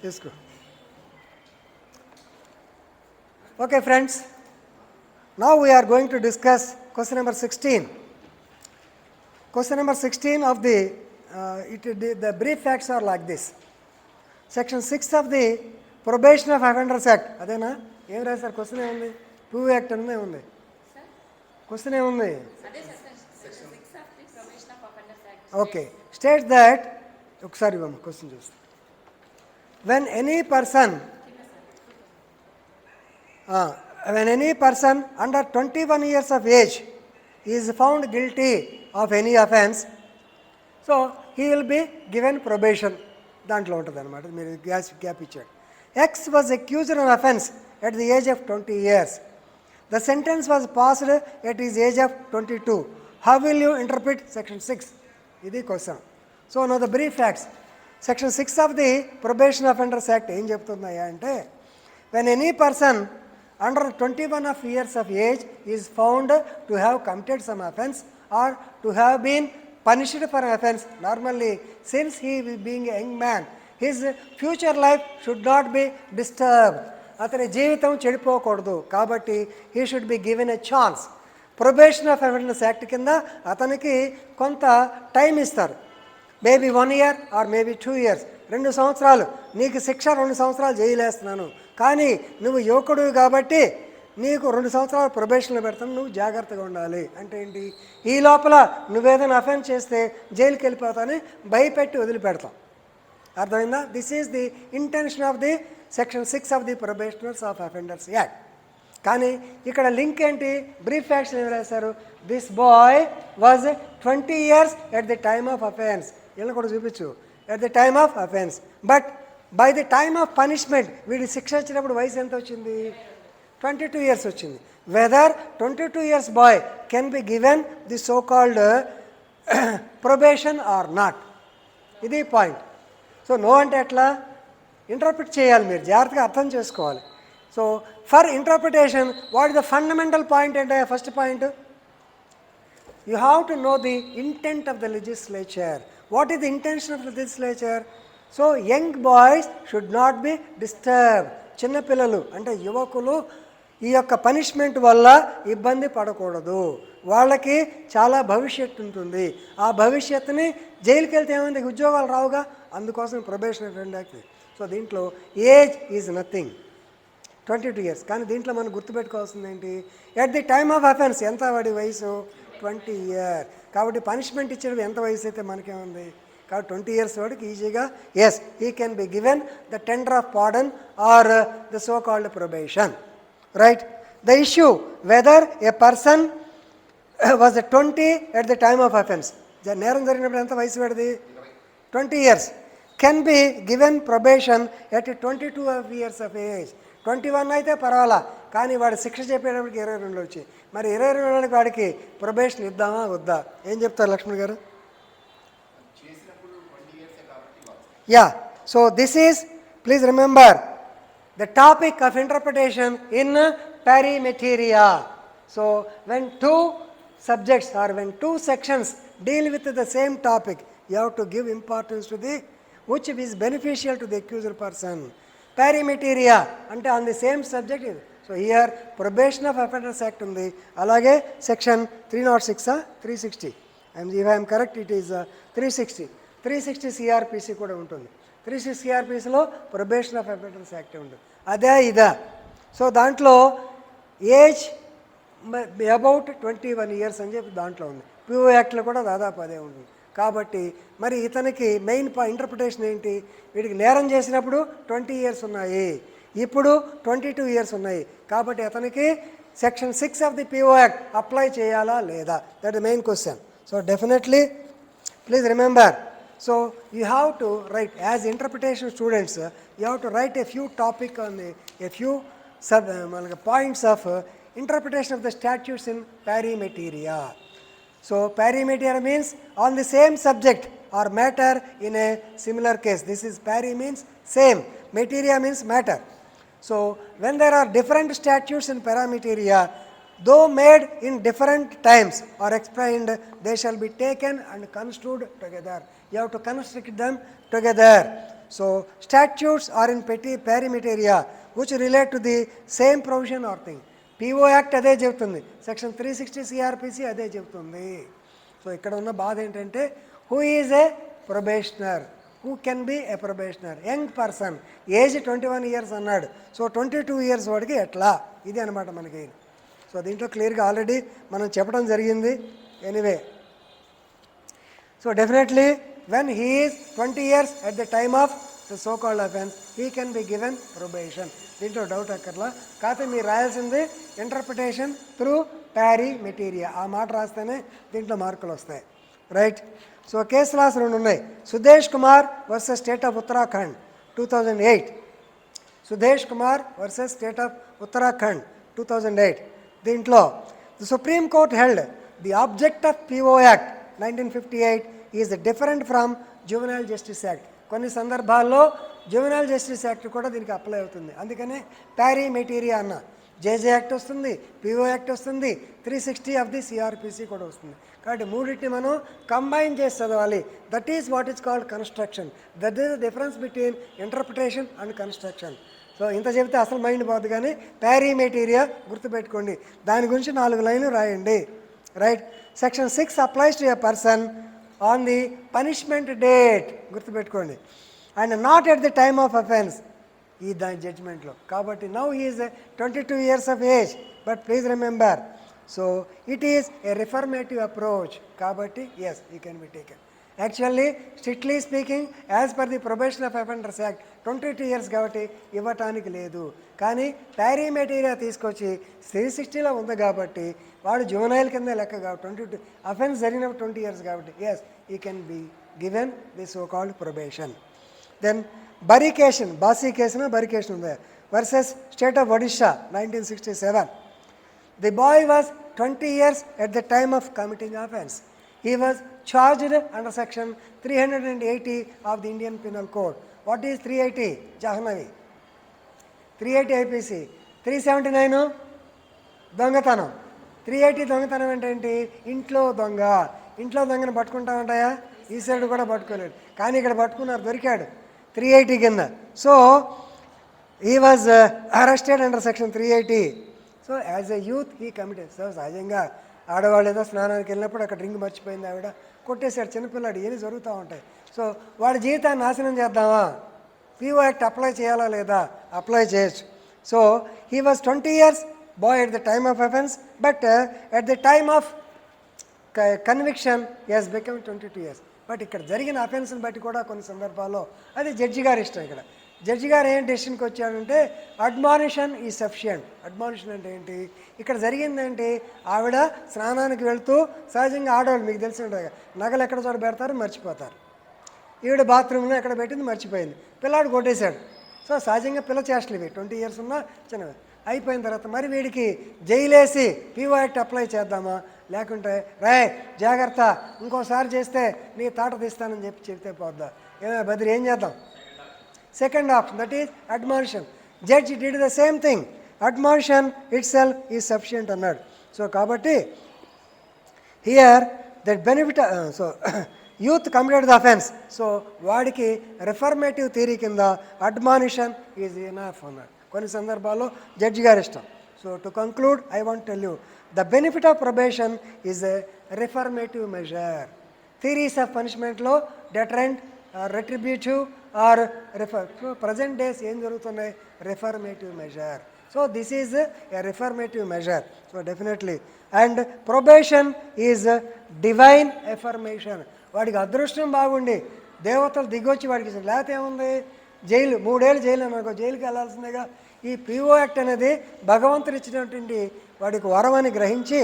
తీసుకో. Okay friends, now we are going to discuss question number 16. Question number 16 of the brief facts are like this. Section 6 of the Probation of Offenders Act. అదేనా ఏం రాశారు? Question ఏముంది? PO act అనే ఉంది. Question ఏముంది? Okay, state that, ఒకసారి ఇవ్వమ్మ question చూస్తాం. When any person under 21 years of age is found guilty of any offence, so he will be given probation. దాంట్లో ఉంటుంది అనమాట. మీరు గ్యాప్ ఇచ్చాడు. X was accused of an offence at the age of 20 years. The sentence was passed at his age of 22. How will you interpret section 6? ఇది question. So now the brief facts. Section 6 of the probation offenders act ఏం చెప్తున్నాయా అంటే, when any person under 21 years of age is found to have committed some offence or to have been punished for an offence, normally since he is being a young man, his future life should not be disturbed. అతని జీవితం చెడిపోకూడదు కాబట్టి he should be given a chance. Probation of offenders act కింద అతనికి కొంత time ఇస్తారు. Maybe 1 year or maybe 2 years, 2 సంవత్సరాలు నీకు శిక్ష, 2 సంవత్సరాలు జైలేస్తున్నాను, కానీ నువ్వు యువకుడు కాబట్టి నీకు 2 సంవత్సరాలు ప్రొబేషన్లో పెడతాను, నువ్వు జాగ్రత్తగా ఉండాలి. అంటే ఏంటి? ఈ లోపల నువ్వేదైనా అఫెన్స్ చేస్తే జైలుకి వెళ్ళిపోతానని భయపెట్టి వదిలిపెడతాం. అర్థమైందా? This is the intention of the section 6 of the probationers of offenders act. కానీ ఇక్కడ లింక్ ఏంటి? బ్రీఫ్ ఫ్యాక్ట్స్ ఏం రాశారు? This boy was 20 years at the time of offence. ఇలా కూడా చూపించు, at the time of offence. But by the time of punishment వీడి శిక్ష వచ్చినప్పుడు వయసు ఎంత వచ్చింది? 22 years వచ్చింది. Whether 22 years boy can be given the so called probation are not, ఇది పాయింట్. సో నో అంటే ఎట్లా ఇంటర్ప్రిట్ చేయాలి, మీరు జాగ్రత్తగా అర్థం చేసుకోవాలి. So for interpretation what is the fundamental point అంటే, first point, you have to know the intent of the legislature. What is the intention of the legislature? So young boys should not be disturbed. చిన్నపిల్లలు అంటే యువకులు ఈ యొక్క punishment వల్ల ఇబ్బంది పడకూడదు, వాళ్ళకి చాలా భవిష్యత్తు ఉంటుంది. ఆ భవిష్యత్తుని జైలుకి వెళ్తే ఏమైంది, ఉద్యోగాలు రావుగా, అందుకోసం ప్రొబేషన్ అఫెండర్ యాక్ట్. సో దీంట్లో ఏజ్ ఈజ్ నథింగ్, 22 years. కానీ దీంట్లో మనం గుర్తుపెట్టుకోవాల్సింది ఏంటి? At the time of offence ఎంత వాడి వయసు? 20 years. కాబట్టి పనిష్మెంట్ ఇచ్చేది ఎంత వయసు అయితే మనకేముంది? కాబట్టి 20 years వాడికి ఈజీగా as he can be given the tender of pardon or the so called probation. Right. The issue whether a person was 20 at the time of offence, నేరం జరిగినప్పుడు ఎంత వయసు వాడిది? 20 years. Can be given probation at 22 years of age. 21 అయితే పర్వాలా, కానీ వాడు శిక్ష చెప్పేటప్పటికి 22 వచ్చాయి. మరి 22 వాడికి ప్రొబేషన్ ఇద్దామా వద్దా? ఏం చెప్తారు లక్ష్మణ్ గారు? Yeah. So this is, please remember, the topic of interpretation in Pari Materia. So when 2 subjects or when 2 sections deal with the same topic, you have to give importance to the which is beneficial to the accused person. Pari Materia అంటే on the same subject. So here probation of offenders act ఉంది, అలాగే section 306 360, if I'm correct it is 360 CrPC కూడా ఉంటుంది. 360 సిఆర్పిసిలో probation of offenders act ఉంటుంది. అదే ఇదా? So దాంట్లో age about 21 years అని చెప్పి దాంట్లో ఉంది. PO యాక్ట్లో కూడా దాదాపు అదే ఉంటుంది. కాబట్టి మరి ఇతనికి మెయిన్ ఇంటర్ప్రిటేషన్ ఏంటి? వీడికి నేరం చేసినప్పుడు 20 years ఉన్నాయి, ఇప్పుడు 22 years ఉన్నాయి. కాబట్టి అతనికి section 6 of the PO act apply చేయాలా లేదా? That the main question. So definitely please remember, so you have to right as interpretation students, you have to right a few topic on the a few points of interpretation of the statutes in Pari Materia. So Pari Materia means on the same subject or matter in a similar case. This is Pari means same, Materia means matter. So when there are different statutes in Pari Materia, though made in different times or explained, they shall be taken and construed together. You have to construct them together. So statutes are in Pari Materia which relate to the same provision or thing. PO act అదే చెబుతుంది, section 360 CrPC అదే చెబుతుంది. So ఇక్కడ ఉన్న బాధ ఏంటంటే who is a probationer, who can be A probationer, young person, age 21 years అన్నాడు. So 22 years వాడికి ఎట్లా, ఇది అనమాట మనకి. సో దీంట్లో క్లియర్గా ఆల్రెడీ మనం చెప్పడం జరిగింది. Anyway, so definitely when he is 20 years at the time of the so called offense, he can be given probation. దీంట్లో డౌట్ అక్కర్లా. కాకపోతే మీరు రాయాల్సింది ఇంటర్ప్రిటేషన్ త్రూ ప్యారీ మెటీరియా, ఆ మాట రాస్తేనే దీంట్లో మార్కులు వస్తాయి. రైట్. సో కేసు లాస్ 2 ఉన్నాయి. Sudesh Kumar versus state of Uttarakhand 2008. Sudesh Kumar versus state of Uttarakhand 2008. దీంట్లో the supreme court held the object of PO act 1958 is different from juvenile justice act. కొన్ని సందర్భాల్లో జువెనైల్ జస్టిస్ యాక్ట్ కూడా దీనికి అప్లై అవుతుంది. అందుకనే ప్యారీ మెటీరియా అన్న. జేజే యాక్ట్ వస్తుంది, పిఓ యాక్ట్ వస్తుంది, 360 ఆఫ్ ది సిఆర్పిసి కూడా వస్తుంది. కాబట్టి మూడింటిని మనం కంబైన్ చేసి చదవాలి. That is what is called construction. That is the difference between interpretation and construction. So ఇంత చెబితే అసలు మైండ్ పోదు, కానీ ప్యారీ మెటీరియా గుర్తుపెట్టుకోండి. దాని గురించి 4 లైన్లు రాయండి. Right. Section 6 applies to a person on the punishment date, గుర్తుపెట్టుకోండి, and not at the time of offence, ఈ దాని జడ్జ్మెంట్లో. కాబట్టి now is 22 years of age, but please remember, so it is a reformative approach. కాబట్టి yes, you can be taken. Actually strictly speaking as per the probation of offenders act 22 years కాబట్టి ఇవ్వటానికి లేదు. కానీ ప్యారీ materia తీసుకొచ్చి 360లో ఉంది కాబట్టి వాడు juvenile కింద లెక్క కాబట్టి 22 అఫెన్స్ జరిగిన 20 ఇయర్స్ కాబట్టి yes, he can be given the so called probation. Then బరికేషన్, బాసీ కేసున బరికేషన్ ఉంది versus state of Odisha 1967. The boy was 20 years at the time of committing offence. He was charged under section 380 of the Indian Penal Code. What is 380? Jahnavi. 380 IPC. 379 దొంగతనం. 380 దొంగతనం ఏంటంటే ఇంట్లో దొంగ. ఇంట్లో దొంగను పట్టుకుంటా ఉంటాయా? ఈ సైడ్ కూడా పట్టుకోలేడు, కానీ ఇక్కడ పట్టుకున్నారు, దొరికాడు 380 కింద. So he was arrested under section 380. So as a youth he committed. So సహజంగా ఆడవాళ్ళు ఏదో స్నానానికి వెళ్ళినప్పుడు అక్కడ రింగ్ మర్చిపోయింది, ఆవిడ కొట్టేశాడు, చిన్నపిల్లాడు, ఏమి జరుగుతూ ఉంటాయి. సో వాడి జీవితాన్ని నాశనం చేద్దామా? పిఓ యాక్ట్ అప్లై చేయాలా లేదా? అప్లై చేయొచ్చు. So he was 20 years boy at the time of offence, but at the time of conviction he has become 22 years. But ఇక్కడ జరిగిన అఫెన్స్ని బట్టి కూడా కొన్ని సందర్భాల్లో అది జడ్జి గారి ఇష్టం. ఇక్కడ జడ్జి గారు ఏం డెసిషన్కి వచ్చాడంటే అడ్మానిషన్ ఈ సఫిషియంట్. అడ్మానిషన్ అంటే ఏంటి? ఇక్కడ జరిగిందంటే ఆవిడ స్నానానికి వెళ్తూ, సహజంగా ఆడవాళ్ళు మీకు తెలిసి ఉంటుంది, నగలు ఎక్కడ చోట పెడతారు, మర్చిపోతారు. ఈవిడ బాత్రూంలో ఎక్కడ పెట్టింది, మర్చిపోయింది, పిల్లాడు కొట్టేశాడు. సో సహజంగా పిల్ల చేష్టలు ఇవి, 20 years ఉన్నా చిన్నవి. అయిపోయిన తర్వాత మరి వీడికి జైలేసి పిఓ యాక్ట్ అప్లై చేద్దామా, లేకుంటే రాయ్ జాగ్రత్త ఇంకోసారి చేస్తే నీ తాట తీస్తానని చెప్తే పోద్దా? ఏమైనా బదిరి ఏం చేద్దాం? Second option, that is admonition. Judge did the same thing. Admonition itself is sufficient అన్నాడు. సో కాబట్టి here that benefit, so youth committed the offence, so వాడికి రిఫర్మేటివ్ థియరీ కింద అడ్మానిషన్ ఈజ్ ఎనఫ్ అన్నాడు. కొన్ని సందర్భాల్లో జడ్జి గారి ఇష్టం. So to conclude I want tell you the benefit of probation is a reformative measure. Theories of పనిష్మెంట్లో deterrent, retributive or reform. So present days ఏం జరుగుతున్నాయి? Reformative measure. So this is a reformative measure. So definitely. And probation is divine affirmation. వాడికి అదృష్టం బాగుండి దేవతలు దిగొచ్చి వాడికి, లేకపోతే ఏముంది, జైలు, 3 ఏళ్ళు జైలు అనుకో, జైలుకి వెళ్ళాల్సిందేగా. ఈ పిఓ యాక్ట్ అనేది భగవంతుడు ఇచ్చినటువంటి వాడికి వరం అని గ్రహించి,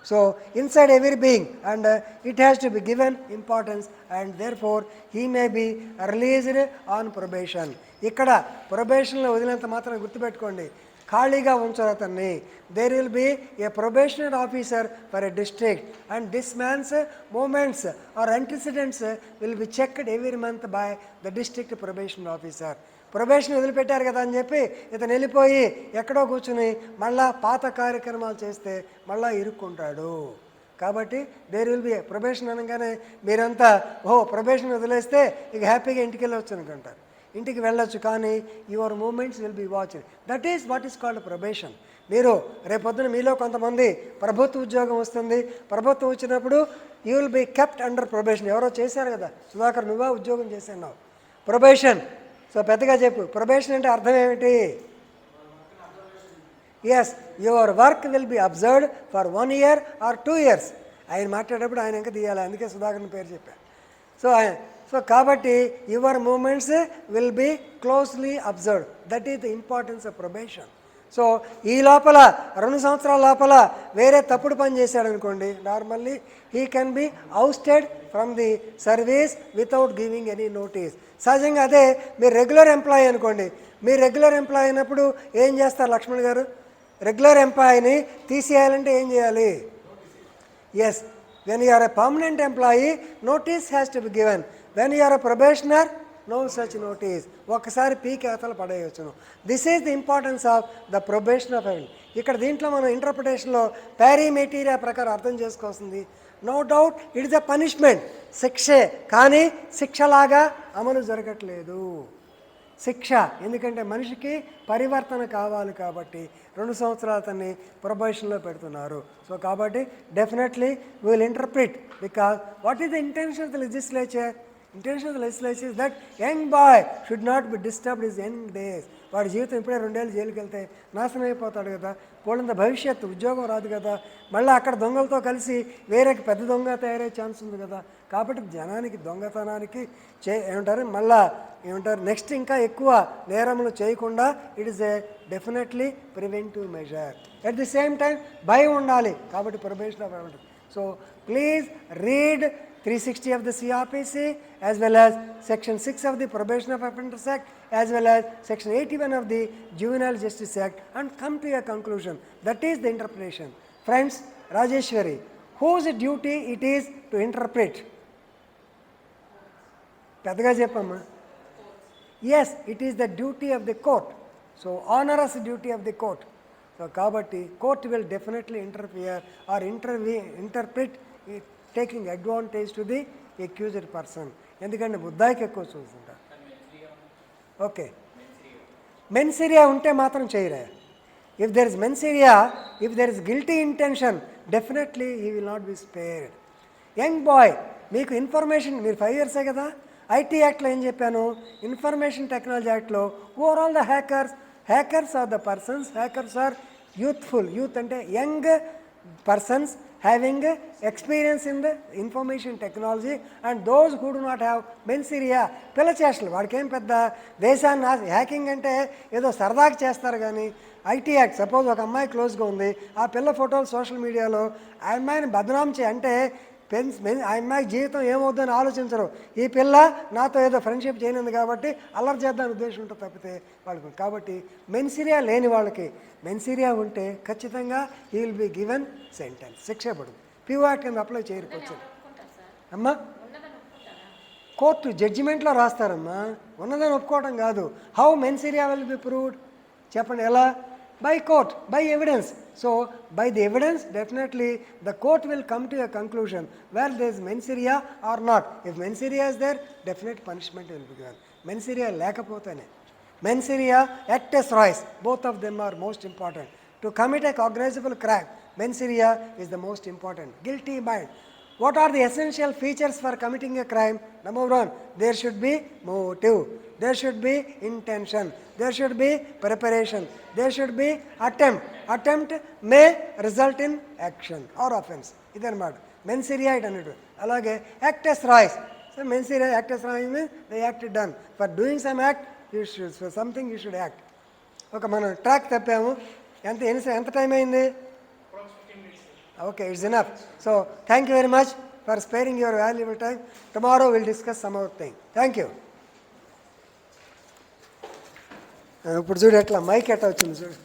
so inside every being, and it has to be given importance, and therefore he may be released on probation. ఇక్కడ ప్రొబేషన్లో వదిలేంత మాత్రం గుర్తుపెట్టుకోండి, ఖాళీగా ఉంచారు అతన్ని. There will be a probationary officer for a district, and this man's movements or antecedents will be checked every month by the district probationary officer. Probation వదిలిపెట్టారు కదా అని చెప్పి ఇతను వెళ్ళిపోయి ఎక్కడో కూర్చుని మళ్ళా పాత కార్యక్రమాలు చేస్తే మళ్ళా ఇరుక్కుంటాడు. కాబట్టి దేర్ విల్ బి ప్రొబేషన్ అనగానే మీరంతా ప్రొబేషన్ వదిలేస్తే ఇక హ్యాపీగా ఇంటికి వెళ్ళవచ్చు అనుకుంటారు. ఇంటికి వెళ్ళొచ్చు, కానీ your movements will be watched. That is what is called probation. మీరు రేపొద్దున మీలో కొంతమంది ప్రభుత్వ ఉద్యోగం వస్తుంది, ప్రభుత్వం వచ్చినప్పుడు you will be kept under probation. ఎవరో చేశారు కదా, సుధాకర్ నువ్వా ఉద్యోగం చేశావు, ప్రొబేషన్. సో పెద్దగా చెప్పు, ప్రొబేషన్ అంటే అర్థం ఏమిటి? Yes, your work will be observed for 1 year or 2 years. ఆయన మాట్లాడేటప్పుడు ఆయన ఇంకా తీయాలి, అందుకే సుధాకర్ని పేరు చెప్పాను. సో కాబట్టి your movements will be closely observed. That is the importance of probation. So ఈ లోపల 2 సంవత్సరాల లోపల వేరే తప్పుడు పని చేశాడు అనుకోండి, normally he can be ousted from the service without giving any notice. సహజంగా అదే మీరు రెగ్యులర్ ఎంప్లాయీ అనుకోండి, మీరు రెగ్యులర్ ఎంప్లాయీ అయినప్పుడు ఏం చేస్తారు లక్ష్మణ్ గారు? రెగ్యులర్ ఎంప్లాయీని తీసేయాలంటే ఏం చేయాలి? Yes, when you are a permanent employee notice has to be given. When you are a probationer no such notice. ఒక్కసారి పీక్ అవతల పడేయచ్చును. This is the importance of the probation of heaven. ఇక్కడ దీంట్లో మనం ఇంటర్ప్రిటేషన్లో ప్యారీ మెటీరియా ప్రకారం అర్థం చేసుకోవాల్సింది, no doubt it is a punishment, శిక్షే, కానీ శిక్షలాగా అమలు జరగట్లేదు. శిక్ష, ఎందుకంటే మనిషికి పరివర్తన కావాలి కాబట్టి 2 సంవత్సరాలు అతన్ని ప్రొబేషన్లో పెడుతున్నారు. సో కాబట్టి definitely we will interpret, because what is the intention of the legislature? Intention of the legislature is that young boy should not be disturbed his young days. వాడి జీవితం ఇప్పుడే 2 ఏళ్ళు జైలుకి వెళ్తే నాశనం అయిపోతాడు కదా, పోలంత భవిష్యత్తు, ఉద్యోగం రాదు కదా, మళ్ళీ అక్కడ దొంగలతో కలిసి వేరే పెద్ద దొంగ తయారయ్యే ఛాన్స్ ఉంది కదా. కాబట్టి జనానికి దొంగతనానికి ఏమంటారు నెక్స్ట్ ఇంకా ఎక్కువ నేరములు చేయకుండా it is A definitely preventive measure. At the same time భయం ఉండాలి, కాబట్టి ప్రొబేషన్ ఆఫ్ ఉంటుంది. So please read 360 of the CRPC as well as section 6 of the Probation of Offenders Act as well as section 81 of the Juvenile Justice Act and come to a conclusion. That is the interpretation. Friends, Rajeshwari, whose duty it is to interpret? పెద్దగా చెప్పమ్మా. Yes, it is the duty of the court. So onerous duty of the court. So కాబట్టి court will definitely interfere or interpret it, taking advantage to the accused person. ఎందుకంటే ముద్దాయికి ఎక్కువ చూస్తుంటారు. Okay, మెన్సిరియా ఉంటే మాత్రం చేయరా. If there is mens rea, if there is guilty intention, definitely he will not be spared. Young boy, మీకు information, మీరు 5 years కదా, IT యాక్ట్లో ఏం చెప్పాను, ఇన్ఫర్మేషన్ టెక్నాలజీ యాక్ట్లో overall the hackers are the persons, hackers are youthful. Youth అంటే young persons having experience in the information technology and those who do not have మెన్సిరియా. పిల్ల చేష్టలు, వాడికి ఏం పెద్ద దేశాన్ని హ్యాకింగ్ అంటే ఏదో సరదాగా చేస్తారు కానీ ఐటీ యాక్ట్. సపోజ్ ఒక అమ్మాయి క్లోజ్గా ఉంది, ఆ పిల్ల ఫోటోలు సోషల్ మీడియాలో ఆ అమ్మాయిని బదనాం అంటే ఆ అమ్మాయి జీవితం ఏమవుద్దని ఆలోచించరు. ఈ పిల్ల నాతో ఏదో ఫ్రెండ్షిప్ చేయనుంది కాబట్టి అల్లరి చేద్దాని ఉద్దేశం ఉంటుంది తప్పితే వాళ్ళకు. కాబట్టి మెన్సిరియా లేని వాళ్ళకి, మెన్సిరియా ఉంటే ఖచ్చితంగా he will be given sentence, శిక్ష పడుతుంది. పిఓ యాక్ట్ కింద అప్లై చేయకపోవచ్చు అమ్మా. కోర్టు జడ్జిమెంట్లో రాస్తారమ్మా, ఉన్నదని ఒప్పుకోవడం కాదు. హౌ మెన్సిరియా విల్ బి ప్రూవ్డ్ చెప్పండి, ఎలా? By court, by evidence. So by the evidence, definitely the court will come to a conclusion whether there is mensiria or not. If mensiria is there, definite punishment will be given. Mensiria lekapotane, mensiria, actus reus, both of them are most important. To commit a cognizable crime, mensiria is the most important. Guilty mind. What are the essential features for committing a crime? Number 1, there should be motive, there should be intention, there should be preparation, there should be attempt. Attempt may result in action or offence. ఇదన్నమాట మెన్సిరియా it అన్నట్టు. అలాగే actus reus. So mens rea actus reus means the act done. For doing some act you should, for something you should act. ఒక మనం track తప్పాము, ఎంత time అయింది? Okay, it's enough. So thank you very much for sparing your valuable time. Tomorrow we'll discuss some other thing. Thank you. ఇప్పుడు చూడు ఎట్లా mic ఎట్లా వచ్చింది చూడు.